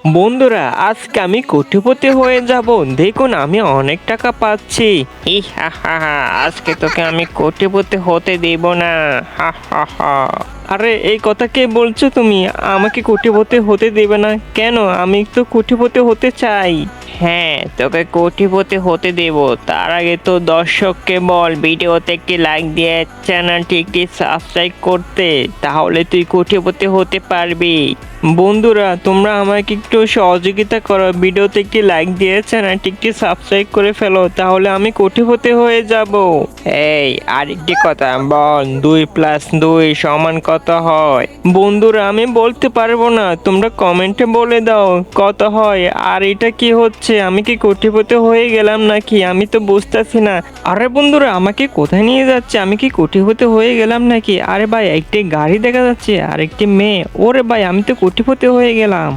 বন্ধুরা আজকে আমি কোটিপতি হয়ে যাব। দেখুন আমি অনেক টাকা পাচ্ছি। ই হা হা হা, আজকে তোকে আমি কোটিপতি হতে দেব না। হা হা হা। আরে এই কথা কে বলছো তুমি? আমাকে কোটিপতি হতে দেবে না কেন? আমি তো কোটিপতি হতে চাই। হ্যাঁ, তোকে কোটিপতি হতে দেব। তার আগে তো দর্শককে বল ভিডিওতে একটি লাইক দিয়ে চ্যানেলটি একটি সাবস্ক্রাইব করতে, তাহলে তুই কোটিপতি হতে পারবি। বন্ধুরা তোমরা আমাকে একটু সহযোগিতা করো, ভিডিওতে একটি লাইক দিয়ে চ্যানেলটি একটি সাবস্ক্রাইব করে ফেলো, তাহলে আমি কোটিপতি হয়ে যাব। এই আরেকটি কথা বল, 2+2 কত হয়? বন্ধুরা আমি বলতে পারবো না, তোমরা কমেন্টে বলে দাও কত হয়। আর এটা কি হচ্ছে? আমি কি কোটিপতি হয়ে গেলাম নাকি? আমি তো বুঝতেছি না। আরে বন্ধুরা আমাকে কোথায় নিয়ে যাচ্ছে? আমি কি কোটিপতি হয়ে গেলাম নাকি? আরে ভাই একটি গাড়ি দেখা যাচ্ছে আর একটি মেয়ে। ওরে ভাই আমি তো কোটিপতি হয়ে গেলাম।